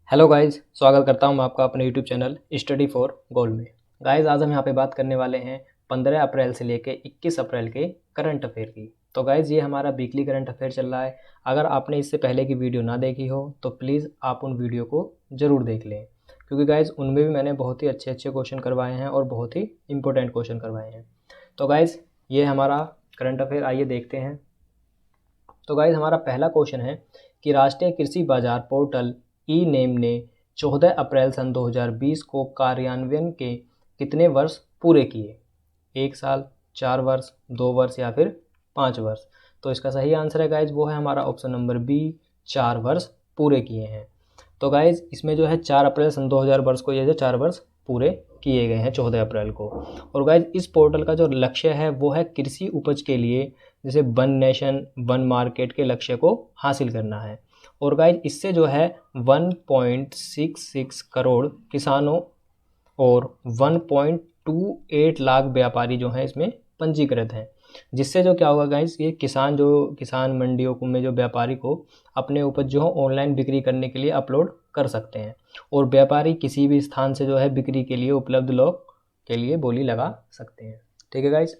Hello guys, स्वागत करता हूं मैं आपका अपने यूट्यूब चैनल स्टडी फॉर गोल में। गाइस, आज हम यहां पे बात करने वाले हैं 15 अप्रैल से लेके 21 अप्रैल के करंट अफेयर की। तो गाइस, ये हमारा वीकली करंट अफेयर चल रहा है। अगर आपने इससे पहले की वीडियो ना देखी हो तो प्लीज़ आप उन वीडियो को ज़रूर देख लें, क्योंकि गाइस उनमें भी मैंने बहुत ही अच्छे अच्छे क्वेश्चन करवाए हैं और बहुत ही इंपॉर्टेंट क्वेश्चन करवाए हैं। तो गाइस, ये हमारा करंट अफेयर, आइए देखते हैं। तो गाइस, हमारा पहला क्वेश्चन है कि राष्ट्रीय कृषि बाजार पोर्टल ई नेम ने 14 अप्रैल सन 2020 को कार्यान्वयन के कितने वर्ष पूरे किए? 1 साल, 4 वर्ष, 2 वर्ष या फिर 5 वर्ष? तो इसका सही आंसर है गाइज, वो है हमारा ऑप्शन नंबर बी, 4 वर्ष पूरे किए हैं। तो गाइज, इसमें जो है 4 अप्रैल सन 2000 वर्ष को ये जो 4 वर्ष पूरे किए गए हैं 14 अप्रैल को। और गाइज, इस पोर्टल का जो लक्ष्य है वो है कृषि उपज के लिए जैसे वन नेशन वन मार्केट के लक्ष्य को हासिल करना है। और गाइज, इससे जो है 1.66 करोड़ किसानों और 1.28 लाख व्यापारी जो हैं इसमें पंजीकृत हैं। जिससे जो क्या होगा गाइज, ये किसान मंडियों में जो व्यापारी को अपने उपज जो ऑनलाइन बिक्री करने के लिए अपलोड कर सकते हैं, और व्यापारी किसी भी स्थान से जो है बिक्री के लिए उपलब्ध लोग के लिए बोली लगा सकते हैं। ठीक है गाइज,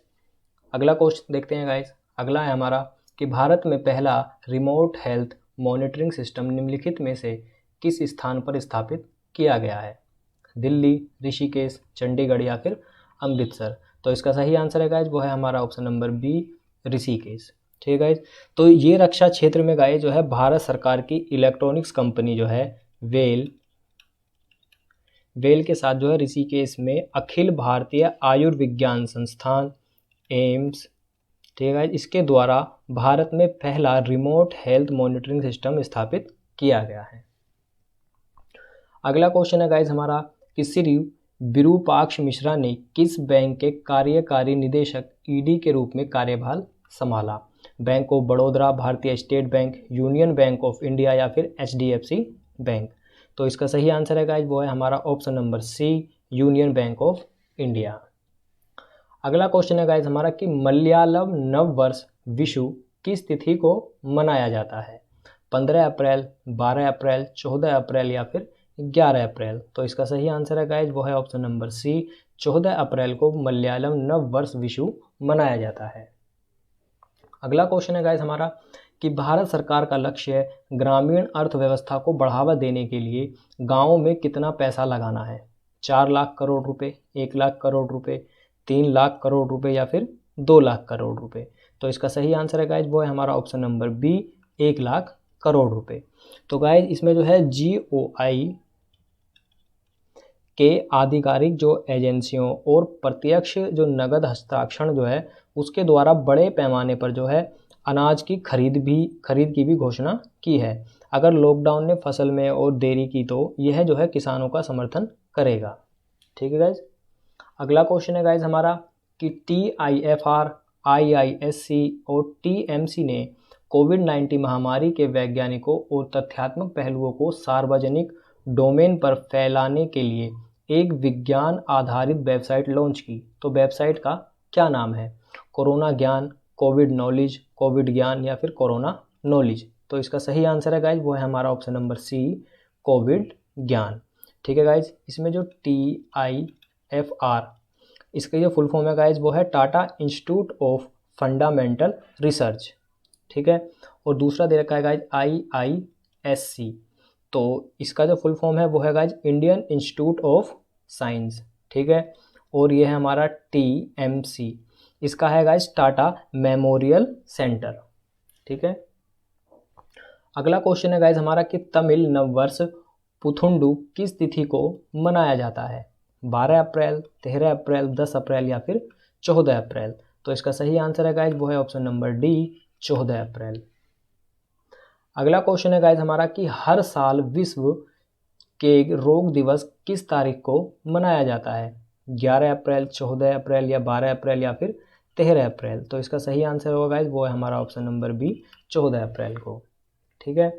अगला क्वेश्चन देखते हैं गाइज। अगला है हमारा कि भारत में पहला रिमोट हेल्थ मॉनिटरिंग सिस्टम निम्नलिखित में से किस स्थान पर स्थापित किया गया है? दिल्ली, ऋषिकेश, चंडीगढ़ या फिर अमृतसर? तो इसका सही आंसर है गाइज, वो है हमारा ऑप्शन नंबर बी, ऋषिकेश। ठीक है गाइज, तो ये रक्षा क्षेत्र में गाइज जो है भारत सरकार की इलेक्ट्रॉनिक्स कंपनी जो है वेल के साथ जो है ऋषिकेश में अखिल भारतीय आयुर्विज्ञान संस्थान एम्स, ठीक है गाइज, इसके द्वारा भारत में पहला रिमोट हेल्थ मॉनिटरिंग सिस्टम स्थापित किया गया है। अगला क्वेश्चन है गाइज हमारा कि श्री विरूपाक्ष मिश्रा ने किस बैंक के कार्यकारी निदेशक ईडी के रूप में कार्यभार संभाला? बैंक ऑफ बड़ौदा, भारतीय state bank, union bank of India या फिर एचडीएफसी बैंक? तो इसका सही आंसर है गाइज, वो है हमारा option number C, union bank of India. अगला क्वेश्चन है गाइज हमारा कि मलयालम नव वर्ष विशु किस तिथि को मनाया जाता है? 15 अप्रैल, 12 अप्रैल, 14 अप्रैल या फिर 11 अप्रैल? तो इसका सही आंसर है गाइज, वो है ऑप्शन नंबर सी, 14 अप्रैल को मलयालम नव वर्ष विशु मनाया जाता है। अगला क्वेश्चन है गाइज हमारा कि भारत सरकार का लक्ष्य ग्रामीण अर्थव्यवस्था को बढ़ावा देने के लिए गाँव में कितना पैसा लगाना है? 4 लाख करोड़ रुपए, 1 लाख करोड़ रुपए, 3 लाख करोड़ रुपए या फिर 2 लाख करोड़ रुपए? तो इसका सही आंसर है गाइज, वो है हमारा option number B, 1 lakh crore रुपए। तो गाइज, इसमें जो है जीओआई के आधिकारिक जो एजेंसियों और प्रत्यक्ष जो नगद हस्ताक्षर जो है उसके द्वारा बड़े पैमाने पर जो है अनाज की खरीद की भी घोषणा की है। अगर लॉकडाउन ने फसल में और देरी की तो यह जो है किसानों का समर्थन करेगा। ठीक है गाइज, अगला क्वेश्चन है गाइज हमारा कि TIFR, IISc और TMC ने कोविड-19 महामारी के वैज्ञानिकों और तथ्यात्मक पहलुओं को सार्वजनिक डोमेन पर फैलाने के लिए एक विज्ञान आधारित वेबसाइट लॉन्च की। तो वेबसाइट का क्या नाम है? कोरोना ज्ञान, कोविड नॉलेज, कोविड ज्ञान या फिर कोरोना नॉलेज? तो इसका सही आंसर है गाइज, वो है हमारा ऑप्शन नंबर सी, कोविड ज्ञान। ठीक है गाइज, इसमें जो TIFR इसका जो फुल फॉर्म है गाइज वो है Tata institute of fundamental research. ठीक है, और दूसरा दे रखा है गाइज IISc, तो इसका जो फुल फॉर्म है वो है guys Indian institute of science. ठीक है, और ये है हमारा TMC, इसका है गाइज टाटा मेमोरियल सेंटर। ठीक है, अगला क्वेश्चन है गाइज हमारा कि तमिल नववर्ष पुथुंडू किस तिथि को मनाया जाता है? 12 अप्रैल, 13 अप्रैल, 10 अप्रैल या फिर 14 अप्रैल? तो इसका सही आंसर है गाइज, वो है ऑप्शन नंबर डी, 14 अप्रैल। अगला क्वेश्चन है गाइज हमारा कि हर साल विश्व के रोग दिवस किस तारीख को मनाया जाता है? 11 अप्रैल, 14 अप्रैल या 12 अप्रैल या फिर 13 अप्रैल? तो इसका सही आंसर होगा गाइज, वो है हमारा ऑप्शन नंबर बी, 14 अप्रैल को। ठीक है,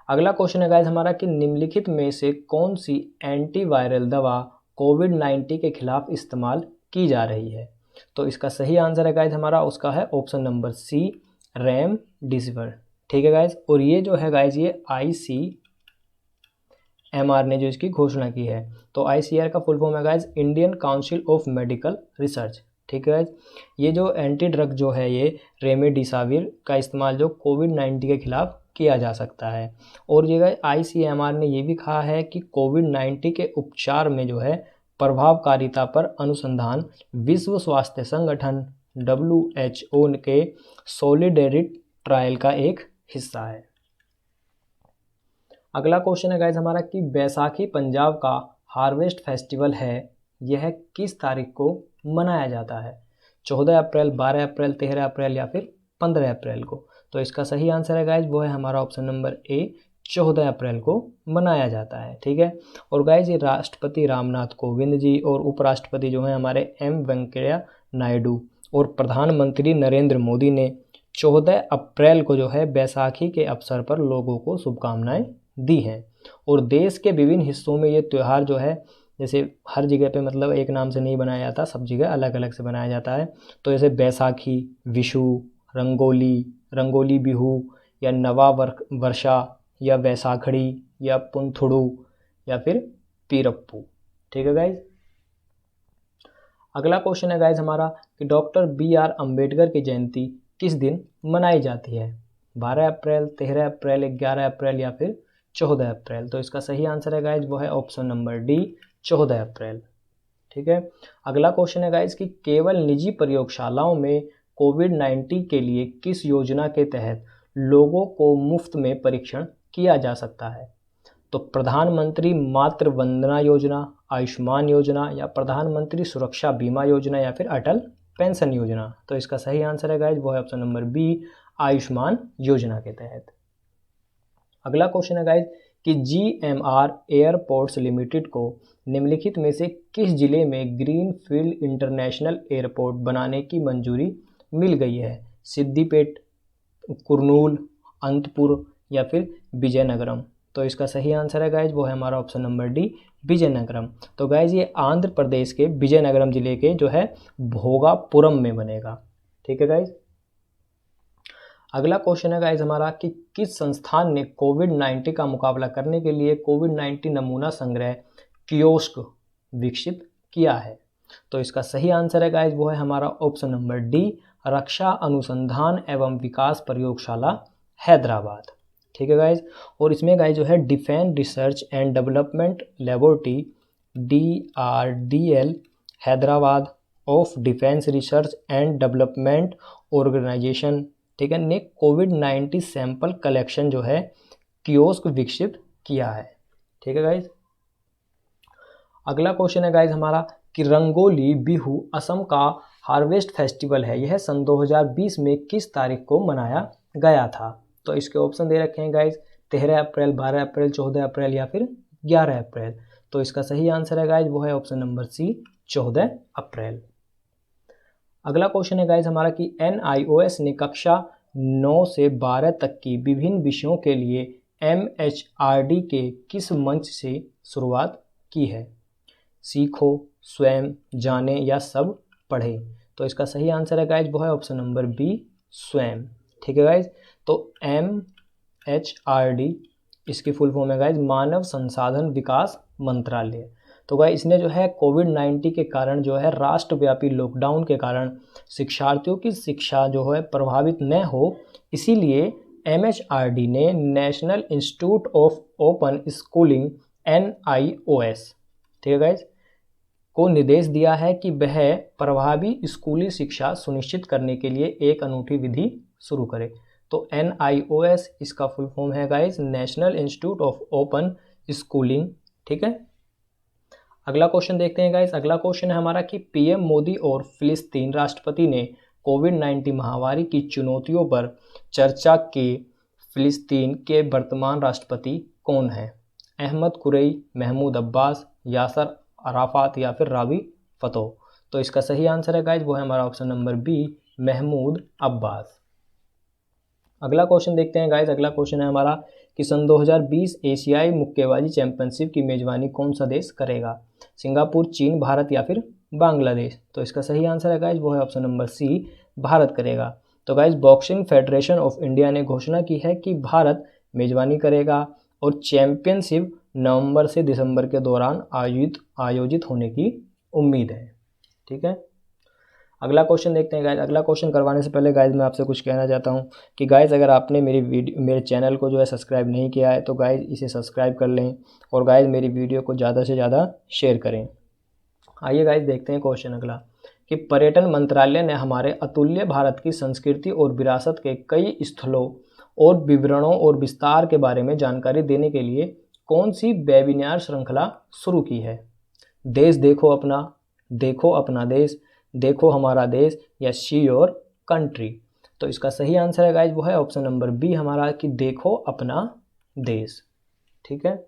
अगला क्वेश्चन है गाइज हमारा कि निम्नलिखित में से कौन सी एंटीवायरल दवा कोविड-19 के खिलाफ इस्तेमाल की जा रही है? तो इसका सही आंसर है गाइज हमारा, उसका है ऑप्शन नंबर सी, रेमडेसिविर। ठीक है गाइज, और ये जो है गाइज ये ICMR ने जो इसकी घोषणा की है। तो ICMR का फुल फॉर्म है guys Indian council of medical research. ठीक है गाइज, ये जो एंटी ड्रग जो है ये रेमडेसिविर का इस्तेमाल जो कोविड-19 के खिलाफ किया जा सकता है। और ये गाइज ICMR ने ये भी कहा है कि कोविड-19 के उपचार में जो है प्रभावकारिता पर अनुसंधान विश्व स्वास्थ्य संगठन WHO के सॉलिडेरिटी ट्रायल का एक हिस्सा है। अगला क्वेश्चन है गाइज हमारा कि बैसाखी पंजाब का हार्वेस्ट फेस्टिवल है, यह किस तारीख को मनाया जाता है? 14 अप्रैल, 12 अप्रैल, 13 अप्रैल या फिर 15 अप्रैल को? तो इसका सही आंसर है गाइज वो है हमारा ऑप्शन नंबर ए, 14 अप्रैल को मनाया जाता है। ठीक है, और गाइज ये राष्ट्रपति रामनाथ कोविंद जी और उपराष्ट्रपति जो हैं हमारे वेंकैया नायडू और प्रधानमंत्री नरेंद्र मोदी ने 14 अप्रैल को जो है बैसाखी के अवसर पर लोगों को शुभकामनाएं दी हैं। और देश के विभिन्न हिस्सों में ये त्यौहार जो है जैसे हर जगह पे मतलब एक नाम से नहीं बनाया जाता, सब जगह अलग अलग से बनाया जाता है। तो जैसे बैसाखी, विशु, रंगोली बिहू या नवा वर्षा या वैसाखड़ी या पुंथुड़ू या फिर पीरप्पू। ठीक है गाइज, अगला क्वेश्चन है गाइज हमारा कि डॉक्टर BR अम्बेडकर की जयंती किस दिन मनाई जाती है? 12 अप्रैल, 13 अप्रैल, 11 अप्रैल या फिर 14 अप्रैल? तो इसका सही आंसर है गाइज वो है ऑप्शन नंबर डी, 14 अप्रैल। ठीक है, अगला क्वेश्चन है गाइज कि केवल निजी प्रयोगशालाओं में कोविड-19 के लिए किस योजना के तहत लोगों को मुफ्त में परीक्षण किया जा सकता है? तो प्रधानमंत्री मातृ वंदना योजना, आयुष्मान योजना या प्रधानमंत्री सुरक्षा बीमा योजना या फिर अटल पेंशन योजना? तो इसका सही आंसर है गाइज वो है ऑप्शन नंबर बी, आयुष्मान योजना के तहत। अगला क्वेश्चन है गाइज कि GMR एयरपोर्ट्स लिमिटेड को निम्नलिखित में से किस जिले में ग्रीन फील्ड इंटरनेशनल एयरपोर्ट बनाने की मंजूरी मिल गई है? सिद्दीपेट, कुरनूल, अनंतपुर या फिर विजयनगरम? तो इसका सही आंसर है गाइज वो है हमारा ऑप्शन नंबर डी, विजयनगरम। तो गाइज ये आंध्र प्रदेश के विजयनगरम जिले के जो है भोगापुरम में बनेगा। ठीक है गाइज, अगला क्वेश्चन है गाइज हमारा कि किस संस्थान ने कोविड-19 का मुकाबला करने के लिए कोविड-19 नमूना संग्रह कियोस्क विकसित किया है? तो इसका सही आंसर है गाइज वो है हमारा ऑप्शन नंबर डी, रक्षा अनुसंधान एवं विकास प्रयोगशाला हैदराबाद। ठीक है गाइज, और इसमें गाइज जो है defence research and development laboratory DRDL Hyderabad of defence research and development organisation, ठीक है, ने कोविड-19 सैंपल कलेक्शन जो है कियोस्क विकसित किया है। ठीक है गाइज, अगला क्वेश्चन है गाइज हमारा कि रंगोली बिहू असम का हार्वेस्ट फेस्टिवल है, यह सन 2020 में किस तारीख को मनाया गया था? तो इसके ऑप्शन दे रखे हैं गाइज 13 अप्रैल, 12 अप्रैल, 14 अप्रैल या फिर 11 अप्रैल? तो इसका सही आंसर है गाइज वो है ऑप्शन नंबर सी, 14 अप्रैल। अगला क्वेश्चन है गाइज हमारा कि NIOS ने कक्षा 9 से 12 तक की विभिन्न विषयों के लिए MHRD के किस मंच से शुरुआत की है? सीखो, स्वयं, जाने या सब पढ़े? तो इसका सही आंसर है गाइज वो है ऑप्शन नंबर बी, स्वयं। ठीक है गाइज, तो MHRD इसकी फुल फॉर्म है गाइज मानव संसाधन विकास मंत्रालय। तो गाइज इसने जो है कोविड-19 के कारण जो है राष्ट्रव्यापी लॉकडाउन के कारण शिक्षार्थियों की शिक्षा जो है प्रभावित न हो, इसीलिए MHRD ने national institute of open schooling NIOS, ठीक है गाइज, को निर्देश दिया है कि वह प्रभावी स्कूली शिक्षा सुनिश्चित करने के लिए एक अनूठी विधि शुरू करे। तो NIOS इसका फुल फॉर्म है guys national institute of open schooling. ठीक है, अगला क्वेश्चन देखते हैं गाइज। अगला क्वेश्चन है हमारा कि PM मोदी और फिलिस्तीन राष्ट्रपति ने कोविड-19 महामारी की चुनौतियों पर चर्चा के फिलिस्तीन के वर्तमान राष्ट्रपति कौन हैं? अहमद कुरैशी, महमूद अब्बास, यासर अराफात या फिर रावी फतह? तो इसका सही आंसर है गाइज वो है हमारा option number B, Mahmoud Abbas. अगला क्वेश्चन देखते हैं गाइज। अगला क्वेश्चन है हमारा कि सन 2020 एशियाई मुक्केबाजी चैंपियनशिप की मेजबानी कौन सा देश करेगा? सिंगापुर, चीन, भारत या फिर बांग्लादेश? तो इसका सही आंसर है गाइज वो है ऑप्शन नंबर सी, भारत करेगा। तो guys boxing federation of India ने घोषणा की है कि भारत मेजबानी करेगा और चैंपियनशिप नवंबर से दिसंबर के दौरान आयोजित होने की उम्मीद है। ठीक है, अगला क्वेश्चन देखते हैं गाइज। अगला क्वेश्चन करवाने से पहले गाइज मैं आपसे कुछ कहना चाहता हूं कि गाइज अगर आपने मेरे चैनल को जो है सब्सक्राइब नहीं किया है तो गाइज इसे सब्सक्राइब कर लें और गाइज मेरी वीडियो को ज़्यादा से ज़्यादा शेयर करें। आइए गाइज देखते हैं क्वेश्चन अगला कि पर्यटन मंत्रालय ने हमारे अतुल्य भारत की संस्कृति और विरासत के कई स्थलों और विवरणों और विस्तार के बारे में जानकारी देने के लिए कौन सी वेबिनार श्रृंखला शुरू की है? देश देखो अपना देश, देखो हमारा देश या सी योर कंट्री। तो इसका सही आंसर है गाइज वो है ऑप्शन नंबर बी हमारा कि देखो अपना देश। ठीक है,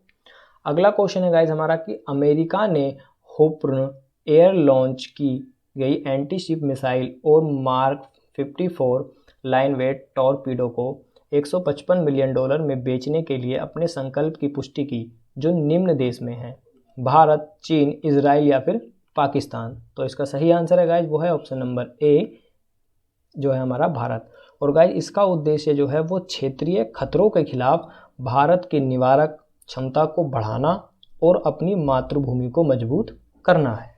अगला क्वेश्चन है गाइज हमारा कि अमेरिका ने होप्र एयर लॉन्च की गई एंटी शिप मिसाइल और मार्क 54 लाइन वेट टॉरपीडो को $155 मिलियन में बेचने के लिए अपने संकल्प की पुष्टि की, जो निम्न देश में है? भारत, चीन, इजराइल या फिर पाकिस्तान। तो इसका सही आंसर है गाइज वो है ऑप्शन नंबर ए जो है हमारा भारत। और गाइज इसका उद्देश्य जो है वो क्षेत्रीय खतरों के खिलाफ भारत की निवारक क्षमता को बढ़ाना और अपनी मातृभूमि को मजबूत करना है।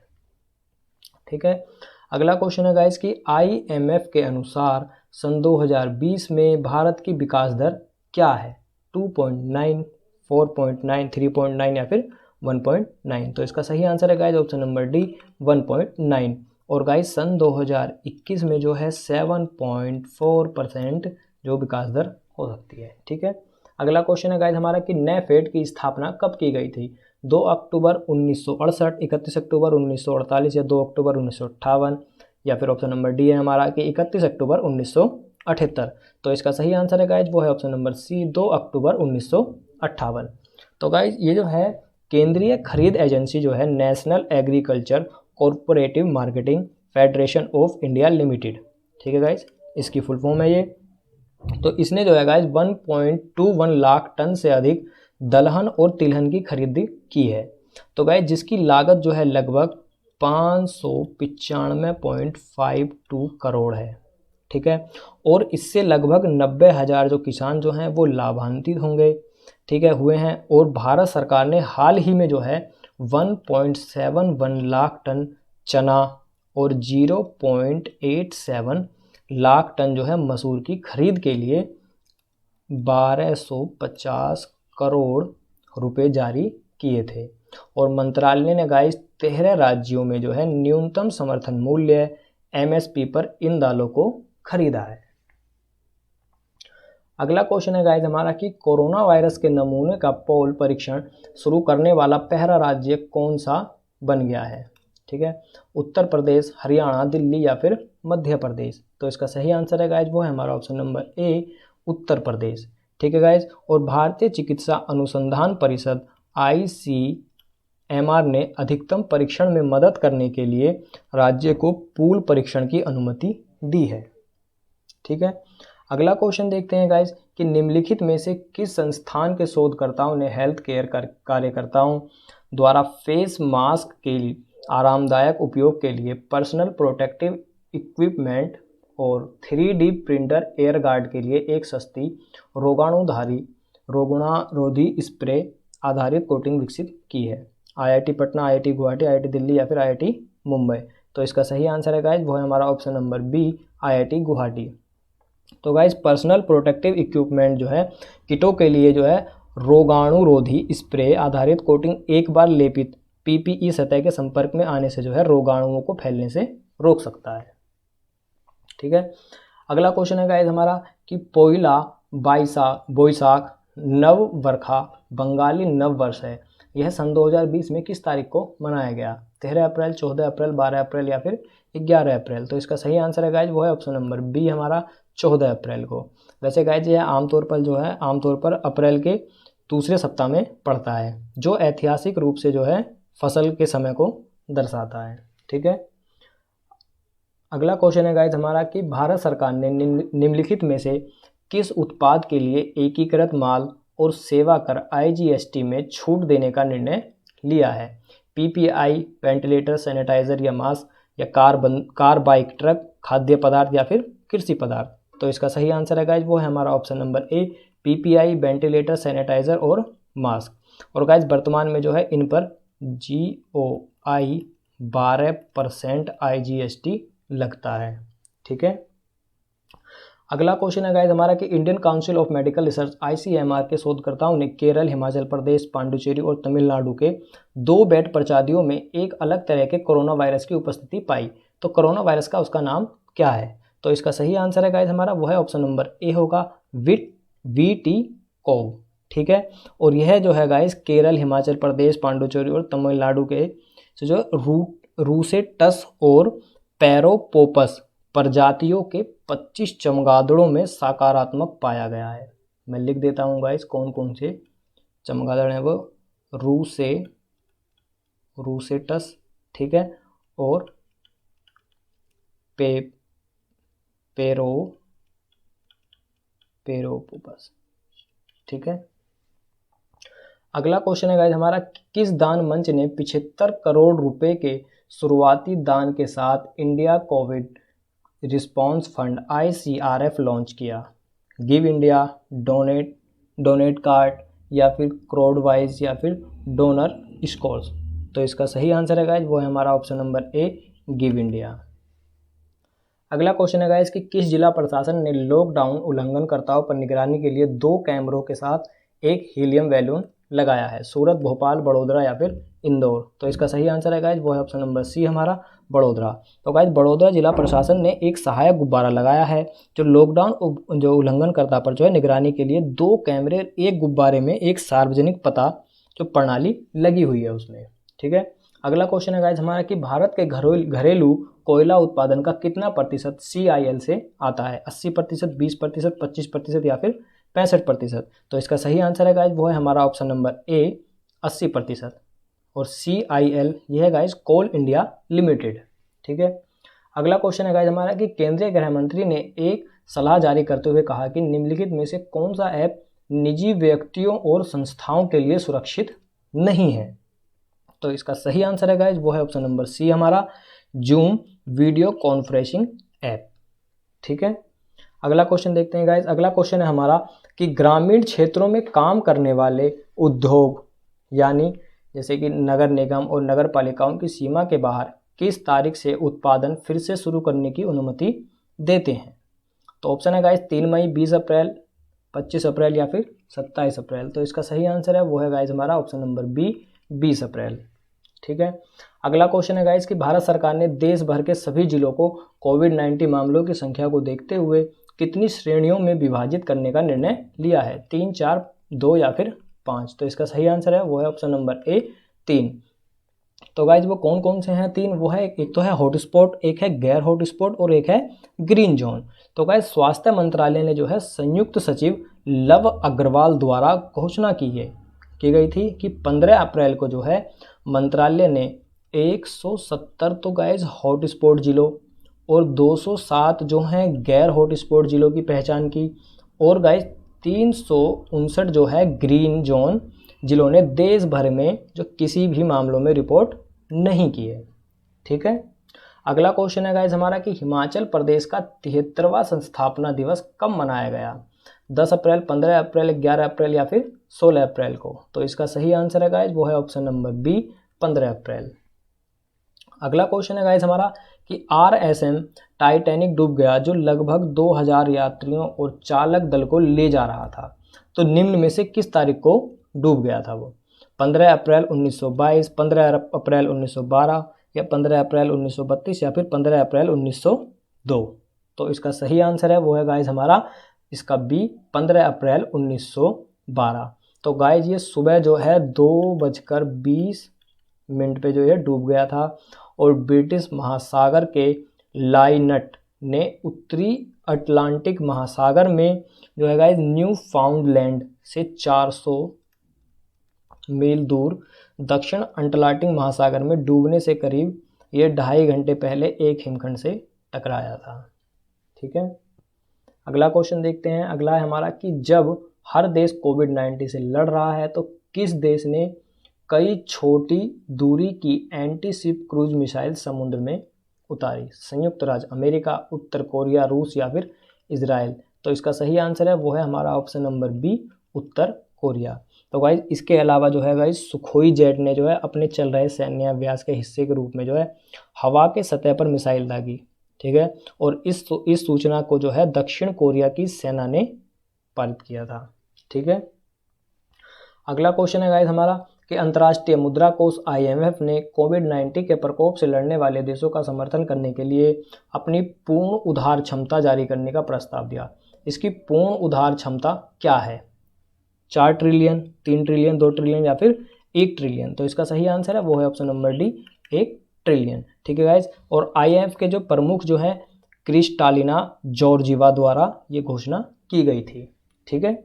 ठीक है, अगला क्वेश्चन है गाइज कि IMF के अनुसार सन 2020 में भारत की विकास दर क्या है? 2.9, 4.9, 3.9 या फिर 1.9। तो इसका सही आंसर है गाइज ऑप्शन नंबर डी 1.9। और गाइज सन 2021 में जो है 7.4% जो विकास दर हो सकती है। ठीक है, अगला क्वेश्चन है गाइज हमारा कि नेफेड की स्थापना कब की गई थी? 2 अक्टूबर 1968, 31 अक्टूबर 1948 या 2 अक्टूबर 1958 या फिर ऑप्शन नंबर डी है हमारा कि 31 अक्टूबर 1978। तो इसका सही आंसर है गाइज वो है ऑप्शन नंबर सी 2 अक्टूबर 1958। तो गाइज ये जो है केंद्रीय खरीद एजेंसी जो है national agriculture corporative marketing federation of India limited. ठीक है गाइज, इसकी फुल फॉर्म है ये। तो इसने जो है गाइज 1.21 लाख टन से अधिक दलहन और तिलहन की खरीदी की है। तो गाइज जिसकी लागत जो है लगभग 595.52 करोड़ है। ठीक है, और इससे लगभग 90,000 जो किसान जो हैं वो लाभान्वित होंगे। ठीक है, हुए हैं। और भारत सरकार ने हाल ही में जो है 1.71 लाख टन चना और 0.87 लाख टन जो है मसूर की खरीद के लिए 1250 करोड़ रुपए जारी किए थे। और मंत्रालय ने गाइस 13 राज्यों में जो है न्यूनतम समर्थन मूल्य MSP पर इन दालों को खरीदा है। अगला क्वेश्चन है गाइस हमारा कि कोरोना वायरस के नमूने का पॉल परीक्षण शुरू करने वाला पहला राज्य कौन सा बन गया है? ठीक है, उत्तर प्रदेश, हरियाणा, दिल्ली या फिर मध्य प्रदेश। तो इसका सही आंसर है गाइस वो है हमारा ऑप्शन नंबर ए उत्तर प्रदेश। ठीक है गाइस, और भारतीय चिकित्सा अनुसंधान परिषद ICMR ने अधिकतम परीक्षण में मदद करने के लिए राज्य को पूल परीक्षण की अनुमति दी है। ठीक है, अगला क्वेश्चन देखते हैं गाइस कि निम्नलिखित में से किस संस्थान के शोधकर्ताओं ने हेल्थ केयर कार्यकर्ताओं द्वारा फेस मास्क के आरामदायक उपयोग के लिए पर्सनल प्रोटेक्टिव इक्विपमेंट और 3D प्रिंटर एयर गार्ड के लिए एक सस्ती रोगाणुरोधी स्प्रे आधारित कोटिंग विकसित की है? IIT Patna, IIT Guwahati, IIT Delhi या फिर IIT मुंबई। तो इसका सही आंसर है गाइस वो है हमारा option number B IIT Guwahati. तो गाइस पर्सनल प्रोटेक्टिव इक्विपमेंट जो है किटों के लिए जो है रोगाणुरोधी स्प्रे आधारित कोटिंग एक बार लेपित PPE सतह के संपर्क में आने से जो है रोगाणुओं को फैलने से रोक सकता है। ठीक है, अगला क्वेश्चन है गाइस हमारा कि पोइला बोईसाख नव वर्षा बंगाली नव वर्ष है, यह सन 2020 में किस तारीख को मनाया गया? 13 अप्रैल, 14 अप्रैल, 12 अप्रैल या फिर 11 अप्रैल। तो इसका सही आंसर है गाइज वो है ऑप्शन नंबर बी हमारा 14 अप्रैल को। वैसे गाइज यह आमतौर पर अप्रैल के दूसरे सप्ताह में पड़ता है, जो ऐतिहासिक रूप से जो है फसल के समय को दर्शाता है। ठीक है, अगला क्वेश्चन है गाइज हमारा कि भारत सरकार ने निम्नलिखित में से किस उत्पाद के लिए एकीकृत माल और सेवा कर IGST में छूट देने का निर्णय लिया है? PPI वेंटिलेटर, सैनिटाइजर या मास्क या कार, बाइक, ट्रक, खाद्य पदार्थ या फिर कृषि पदार्थ। तो इसका सही आंसर है गाइज वो है हमारा option number A PPI ventilator, sanitiser और मास्क। और गाइस वर्तमान में जो है इन पर GOI 12% IGST लगता है। ठीक है। अगला क्वेश्चन है गाइस हमारा कि Indian council of medical research ICMR के शोधकर्ताओं ने केरल, हिमाचल प्रदेश, पांडुचेरी और तमिलनाडु के 2 बेड प्रजातियों में एक अलग तरह के कोरोना वायरस की उपस्थिति पाई। तो कोरोना वायरस का उसका नाम क्या है? तो इसका सही आंसर है गाइस हमारा वो है ऑप्शन नंबर ए होगा VT कोव। ठीक है। और यह जो है गाइस केरल, हिमाचल प्रदेश, पांडुचेरी और तमिलनाडु के जो रूसेटस और पैरोपोपस प्रजातियों के 25 चमगादड़ों में सकारात्मक पाया गया है। मैं लिख देता हूँ गाइस कौन कौन से चमगादड़ हैं वो। रूसेटस, ठीक है, और पैरोपोपस। ठीक है। अगला क्वेश्चन है गाइस हमारा किस दान मंच ने 75 करोड़ रुपए के शुरुआती दान के साथ India Covid response fund ICRF launch किया? गिव इंडिया, डोनेट कार्ड या फिर क्राउडवाइज या फिर डोनर स्कोर्स? तो इसका सही आंसर है गाइस वो है हमारा ऑप्शन नंबर ए गिव इंडिया। अगला क्वेश्चन है गाइस कि किस जिला प्रशासन ने लॉकडाउन उल्लंघनकर्ताओं पर निगरानी के लिए 2 कैमरों के साथ एक हीलियम बैलून लगाया है? सूरत, भोपाल, बड़ोदरा या फिर इंदौर? तो इसका सही आंसर है गाइस वो है ऑप्शन नंबर सी हमारा बड़ोदरा। तो गाइस बड़ोदरा जिला प्रशासन ने एक सहायक गुब्बारा लगाया है जो लॉकडाउन जो उल्लंघनकर्ता पर जो है निगरानी के लिए 2 कैमरे एक गुब्बारे में एक सार्वजनिक पता जो प्रणाली लगी हुई है उसमें। ठीक है। अगला क्वेश्चन है गाइस हमारा कि भारत के घरेलू कोयला उत्पादन का कितना प्रतिशत CIL से आता है? 80%, 20%, 25% या फिर 65%? तो इसका सही आंसर है गाइस वो है हमारा ऑप्शन नंबर ए 80%। और CIL यह है गाइस कोल इंडिया लिमिटेड। ठीक है। अगला क्वेश्चन है गाइस हमारा कि केंद्रीय गृह मंत्री ने एक सलाह जारी करते हुए कहा कि निम्नलिखित में से कौन सा ऐप निजी व्यक्तियों और संस्थाओं के लिए सुरक्षित नहीं है? तो इसका सही आंसर है गाइस वो है ऑप्शन नंबर सी हमारा जूम वीडियो कॉन्फ्रेंसिंग ऐप। ठीक है। अगला क्वेश्चन देखते हैं गाइस। अगला क्वेश्चन है हमारा कि ग्रामीण क्षेत्रों में काम करने वाले उद्योग यानी जैसे कि नगर निगम और नगर पालिकाओं की सीमा के बाहर किस तारीख से उत्पादन फिर से शुरू करने की अनुमति देते हैं? तो ऑप्शन है गाइस 3 मई, 20 अप्रैल, 25 अप्रैल या फिर 27 अप्रैल? तो इसका सही आंसर है वो है गाइस हमारा ऑप्शन नंबर बी 20 अप्रैल। ठीक है। अगला क्वेश्चन है गाइस कि भारत सरकार ने देश भर के सभी जिलों को कोविड-19 मामलों की संख्या को देखते हुए कितनी श्रेणियों में विभाजित करने का निर्णय लिया है? 3, 4, 2 या फिर 5? तो इसका सही आंसर है वो है ऑप्शन नंबर ए 3। तो गाइज वो कौन कौन से हैं 3? वो है एक तो है हॉटस्पॉट, एक है गैर हॉटस्पॉट और एक है ग्रीन जोन। तो गाइज स्वास्थ्य मंत्रालय ने जो है संयुक्त सचिव लव अग्रवाल द्वारा घोषणा की गई थी कि 15 अप्रैल को जो है मंत्रालय ने 170 तो गाइज हॉटस्पॉट जिलों और 207 जो हैं गैर हॉटस्पॉट जिलों की पहचान की और गाइज 359 जो है ग्रीन जोन जिलों ने देश भर में जो किसी भी मामलों में रिपोर्ट नहीं की है। ठीक है। अगला क्वेश्चन है गाइज हमारा कि हिमाचल प्रदेश का 73वां संस्थापना दिवस कब मनाया गया? 10 अप्रैल, 15 अप्रैल, 11 अप्रैल या फिर 16 अप्रैल को? तो इसका सही आंसर है गाइज वो है ऑप्शन नंबर बी 15 अप्रैल। अगला क्वेश्चन है गाइज हमारा कि RSM टाइटैनिक डूब गया जो लगभग 2000 यात्रियों और चालक दल को ले जा रहा था। तो निम्न में से किस तारीख को डूब गया था वो? 15 अप्रैल 1922, 15 अप्रैल 1912 या 15 अप्रैल 1932 या फिर 15 अप्रैल 1902? तो इसका सही आंसर है वो है गाइज हमारा इसका बी 15 अप्रैल 1912। तो गाइज ये सुबह जो है 2:20 पे जो है डूब गया था और ब्रिटिश महासागर के लाइनट ने उत्तरी अटलांटिक महासागर में जो है गाइज न्यू फाउंडलैंड से 400 मील दूर दक्षिण अटलांटिक महासागर में डूबने से करीब ये 2.5 घंटे पहले एक हिमखंड से टकराया था। ठीक है। अगला क्वेश्चन देखते हैं। अगला है हमारा कि जब हर देश कोविड-19 से लड़ रहा है तो किस देश ने कई छोटी दूरी की एंटी शिप क्रूज मिसाइल समुद्र में उतारी? संयुक्त राज्य अमेरिका, उत्तर कोरिया, रूस या फिर इजराइल? तो इसका सही आंसर है वो है हमारा ऑप्शन नंबर बी उत्तर कोरिया। तो गाइज इसके अलावा जो है गाइज सुखोई जेट ने जो है अपने चल रहे सैन्य अभ्यास के हिस्से के रूप में जो है हवा के सतह पर मिसाइल दागी, ठीक है, और इस सूचना को जो है दक्षिण कोरिया की सेना ने पारित किया था, ठीक है। अगला क्वेश्चन है गाइज हमारा कि अंतर्राष्ट्रीय मुद्रा कोष IMF ने कोविड-19 के प्रकोप से लड़ने वाले देशों का समर्थन करने के लिए अपनी पूर्ण उधार क्षमता जारी करने का प्रस्ताव दिया। इसकी पूर्ण उधार क्षमता क्या है? 4 ट्रिलियन, 3 ट्रिलियन, 2 ट्रिलियन या फिर 1 ट्रिलियन? तो इसका सही आंसर है वो है ऑप्शन नंबर डी, 1 ट्रिलियन, ठीक है गाइज। और IMF के जो प्रमुख जो है क्रिस्टालिना जॉर्जीवा द्वारा ये घोषणा की गई थी, ठीक है।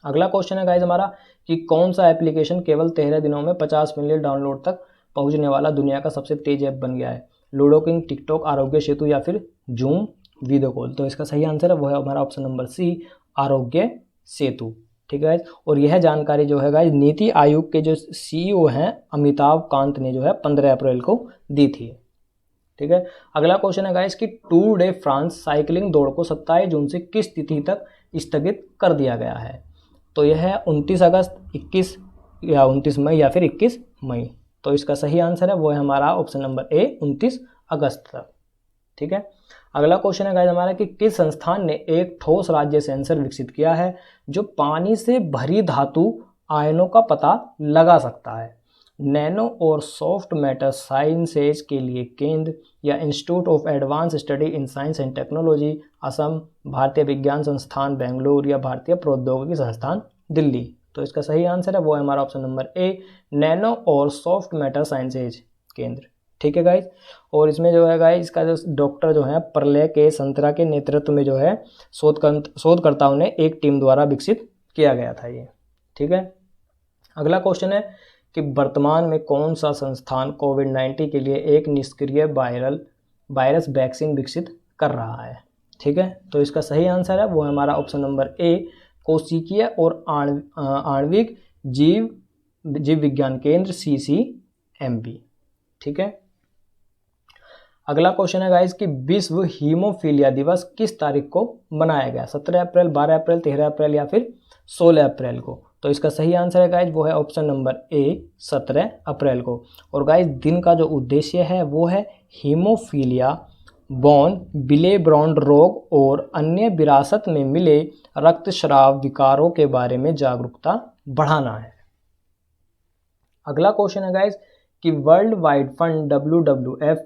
अगला क्वेश्चन है गाइज हमारा कि कौन सा एप्लीकेशन केवल 13 दिनों में 50 मिलियन डाउनलोड तक पहुंचने वाला दुनिया का सबसे तेज ऐप बन गया है? Ludo king, TikTok, Aarogya Setu या फिर जूम वीडियो कॉल? तो इसका सही आंसर है वो है हमारा ऑप्शन नंबर सी, आरोग्य सेतु, ठीक है गाइज। और यह जानकारी जो है गाइज नीति आयोग के जो CEO हैं अमिताभ कांत ने जो है 15 अप्रैल को दी थी, ठीक है। अगला क्वेश्चन है गाइज कि टूर डे फ्रांस साइकिलिंग दौड़ को 27 जून से किस तिथि तक स्थगित कर दिया गया है? तो यह है 29 अगस्त, 21 या 29 मई या फिर 21 मई? तो इसका सही आंसर है वो है हमारा ऑप्शन नंबर ए, 29 अगस्त तक, ठीक है। अगला क्वेश्चन है गाइस हमारा कि किस संस्थान ने एक ठोस राज्य सेंसर विकसित किया है जो पानी से भरी धातु आयनों का पता लगा सकता है? नैनो और सॉफ्ट मैटर साइंसेज के लिए केंद्र या institute of advance study in science and technology Assam, भारतीय विज्ञान संस्थान बेंगलुरु या भारतीय प्रौद्योगिकी संस्थान दिल्ली? तो इसका सही आंसर है वो है हमारा ऑप्शन नंबर ए, नैनो और सॉफ्ट मैटर साइंसेज केंद्र, ठीक है गाइज। और इसमें जो है गाइज इसका जो डॉक्टर जो है प्रलय के संतरा के नेतृत्व में जो है शोधकर्ताओं ने एक टीम द्वारा विकसित किया गया था ये, ठीक है। अगला क्वेश्चन है कि वर्तमान में कौन सा संस्थान कोविड-19 के लिए एक निष्क्रिय वायरस वैक्सीन विकसित कर रहा है? ठीक है, तो इसका सही आंसर है वो है हमारा ऑप्शन नंबर ए, कोशिकीय और आणविक जीव विज्ञान केंद्र CCMB, ठीक है। अगला क्वेश्चन है गाइस कि विश्व हीमोफीलिया दिवस किस तारीख को मनाया गया? 17 अप्रैल, 12 अप्रैल, 13 अप्रैल या फिर 16 अप्रैल को? तो इसका सही आंसर है गाइज वो है ऑप्शन नंबर ए, 17 अप्रैल को। और गाइज दिन का जो उद्देश्य है वो है हीमोफीलिया, बॉन विलेब्रॉन्ड रोग और अन्य विरासत में मिले रक्तस्राव विकारों के बारे में जागरूकता बढ़ाना है। अगला क्वेश्चन है गाइज कि world wide fund WWF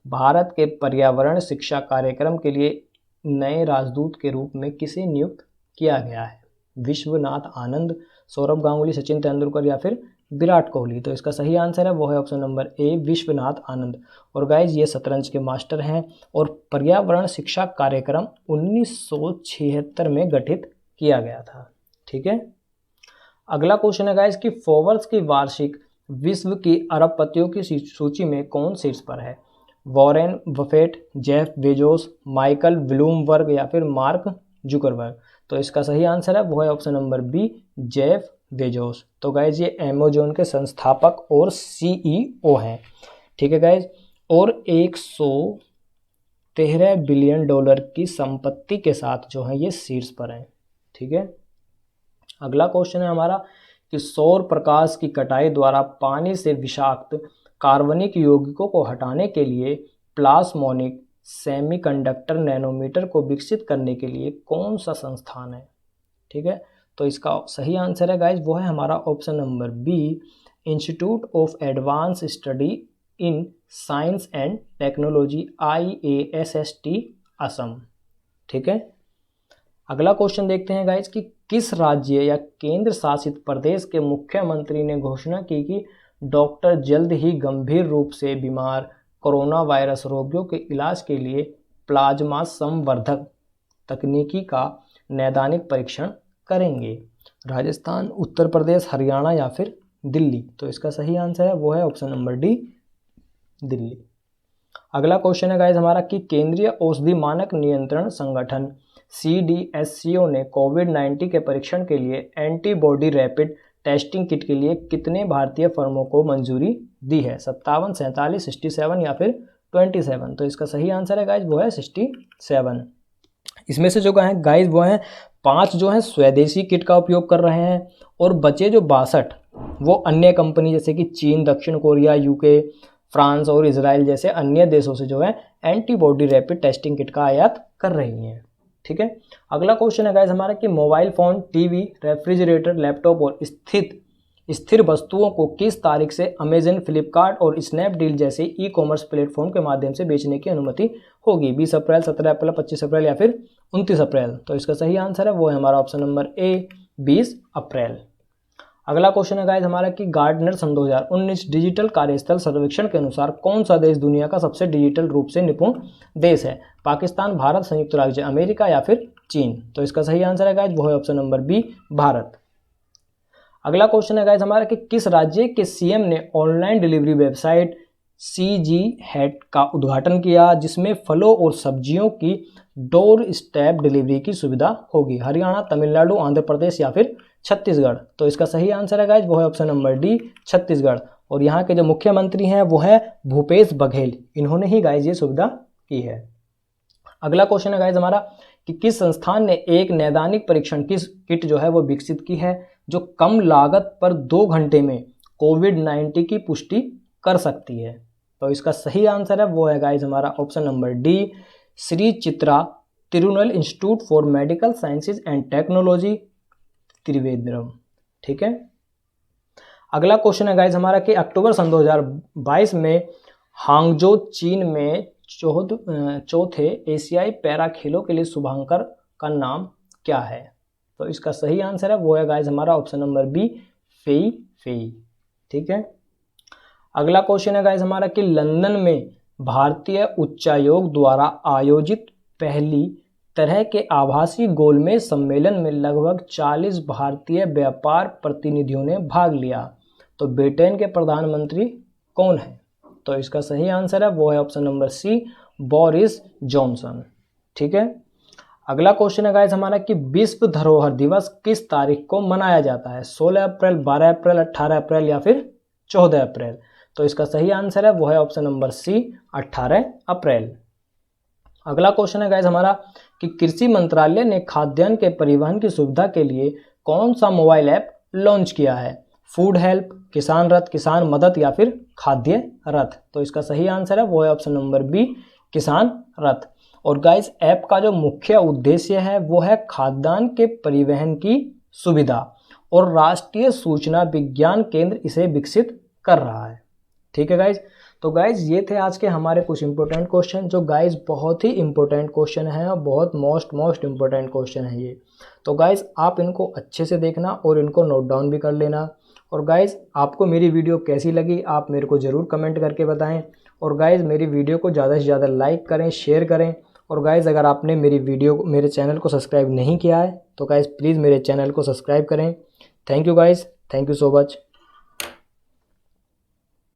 Bharat के पर्यावरण शिक्षा कार्यक्रम के लिए नए राजदूत के रूप में किसे नियुक्त किया गया है? विश्वनाथ आनंद, सौरभ गांगुली, सचिन तेंदुलकर या फिर विराट कोहली? तो इसका सही आंसर है वो है ऑप्शन नंबर ए, विश्वनाथ आनंद। और गाइज ये शतरंज के मास्टर हैं और पर्यावरण शिक्षा कार्यक्रम 1976 में गठित किया गया था, ठीक है। अगला क्वेश्चन है गाइज कि फोर्ब्स की वार्षिक विश्व की अरबपतियों की सूची में कौन शीर्ष पर है? Warren Buffett, Jeff Bezos, Michael Bloomberg या फिर मार्क जुकरबर्ग? तो इसका सही आंसर है वो है option number B, Jeff Bezos. तो गाइज ये अमेज़न के संस्थापक और CEO हैं, ठीक है गाइज। और 113 बिलियन डॉलर की संपत्ति के साथ जो है ये शीर्ष पर हैं, ठीक है। अगला क्वेश्चन है हमारा कि सौर प्रकाश की कटाई द्वारा पानी से विषाक्त कार्बनिक यौगिकों को हटाने के लिए प्लास्मोनिक सेमीकंडक्टर नैनोमीटर को विकसित करने के लिए कौन सा संस्थान है? ठीक है, तो इसका सही आंसर है गाइज वो है हमारा option number B, institute of advance study in science and technology IASST Assam, ठीक है। अगला क्वेश्चन देखते हैं गाइज कि किस राज्य या केंद्र शासित प्रदेश के मुख्यमंत्री ने घोषणा की कि डॉक्टर जल्द ही गंभीर रूप से बीमार कोरोना वायरस रोगियों के इलाज के लिए प्लाज्मा संवर्धक तकनीकी का नैदानिक परीक्षण करेंगे? राजस्थान, उत्तर प्रदेश, हरियाणा या फिर दिल्ली? तो इसका सही आंसर है वो है ऑप्शन नंबर डी, दिल्ली। अगला क्वेश्चन है गाइज हमारा कि केंद्रीय औषधि मानक नियंत्रण संगठन CDSCO ने कोविड-19 के परीक्षण के लिए एंटीबॉडी रैपिड टेस्टिंग किट के लिए कितने भारतीय फर्मों को मंजूरी दी है? 57, 47, 67 या फिर 27? तो इसका सही आंसर है गाइज वो है 67। इसमें से जो हैं गाइस वो हैं 5 जो हैं स्वदेशी किट का उपयोग कर रहे हैं और बचे जो 62 वो अन्य कंपनी जैसे कि चीन, दक्षिण कोरिया, यूके, फ्रांस और इजराइल जैसे अन्य देशों से जो है एंटीबॉडी रैपिड टेस्टिंग किट का आयात कर रही हैं। ठीक है, अगला क्वेश्चन है गाइस हमारा कि mobile phone, TV, refrigerator, laptop और स्थिर वस्तुओं को किस तारीख से अमेजन, फ्लिपकार्ट और स्नैपडील जैसे ई कॉमर्स प्लेटफॉर्म के माध्यम से बेचने की अनुमति होगी? 20 अप्रैल, 17 अप्रैल, 25 अप्रैल या फिर 29 अप्रैल? तो इसका सही आंसर है वो है हमारा ऑप्शन नंबर ए, 20 अप्रैल। अगला क्वेश्चन है गाइस हमारा कि गार्डनर सन 2019 डिजिटल कार्यस्थल सर्वेक्षण के अनुसार कौन सा देश दुनिया का सबसे डिजिटल रूप से निपुण देश है? पाकिस्तान, भारत, संयुक्त राज्य अमेरिका या फिर चीन? तो इसका सही आंसर है गाइस वो है ऑप्शन नंबर बी, भारत। अगला क्वेश्चन है गाइस हमारा कि किस राज्य के सीएम ने online delivery website CG Hat का उद्घाटन किया जिसमें फलों और सब्जियों की डोर स्टेप डिलीवरी की सुविधा होगी? हरियाणा, तमिलनाडु, आंध्र प्रदेश या फिर छत्तीसगढ़? तो इसका सही आंसर है गाइस वो है ऑप्शन नंबर डी, छत्तीसगढ़। और यहाँ के जो मुख्यमंत्री हैं वो है भूपेश बघेल, इन्होंने ही गाइस ये सुविधा की है। अगला क्वेश्चन है गाइस हमारा कि किस संस्थान ने एक नैदानिक परीक्षण किट जो है वो विकसित की है जो कम लागत पर 2 घंटे में कोविड-19 की पुष्टि कर सकती है? तो इसका सही आंसर है वो है गाइस हमारा option number D, Shri Chitra Tirunal institute for medical sciences and technology, Trivandrum. ठीक है, अगला क्वेश्चन है गाइस हमारा कि अक्टूबर सन 2022 में हांगजो चीन में चौथे एशियाई पैरा खेलों के लिए शुभांकर का नाम क्या है? तो इसका सही आंसर है वो है गाइस हमारा option number B, Fei Fei. ठीक है, अगला क्वेश्चन है गाइस हमारा कि लंदन में भारतीय उच्चायोग द्वारा आयोजित पहली तरह के आभासी गोलमेज सम्मेलन में लगभग 40 भारतीय व्यापार प्रतिनिधियों ने भाग लिया। तो ब्रिटेन के प्रधानमंत्री कौन है? तो इसका सही आंसर है वो है option number C, Boris Johnson. ठीक है, अगला क्वेश्चन है गाइस हमारा कि विश्व धरोहर दिवस किस तारीख को मनाया जाता है? 16 अप्रैल, 12 अप्रैल, 18 अप्रैल या फिर 14 अप्रैल? तो इसका सही आंसर है वो है ऑप्शन नंबर सी, 18 अप्रैल। अगला क्वेश्चन है गाइस हमारा कि कृषि मंत्रालय ने खाद्यान्न के परिवहन की सुविधा के लिए कौन सा मोबाइल ऐप लॉन्च किया है? फूड हेल्प, किसान रथ, किसान मदद या फिर खाद्य रथ? तो इसका सही आंसर है वो है ऑप्शन नंबर बी, किसान रथ। और गाइस ऐप का जो मुख्य उद्देश्य है वो है खाद्यान्न के परिवहन की सुविधा और राष्ट्रीय सूचना विज्ञान केंद्र इसे विकसित कर रहा है। ठीक है गाइस, तो गाइस ये थे आज के हमारे कुछ इंपॉर्टेंट क्वेश्चन जो गाइस बहुत ही इंपॉर्टेंट क्वेश्चन हैं और बहुत मोस्ट इंपॉर्टेंट क्वेश्चन है ये। तो गाइस आप इनको अच्छे से देखना और इनको नोट डाउन भी कर लेना। और गाइस आपको मेरी वीडियो कैसी लगी आप मेरे को ज़रूर कमेंट करके बताएं। और गाइस मेरी वीडियो को ज़्यादा से ज़्यादा लाइक करें, शेयर करें। और गाइस अगर आपने मेरे चैनल को सब्सक्राइब नहीं किया है तो गाइस प्लीज़ मेरे चैनल को सब्सक्राइब करें। Thank you guys, thank you so much.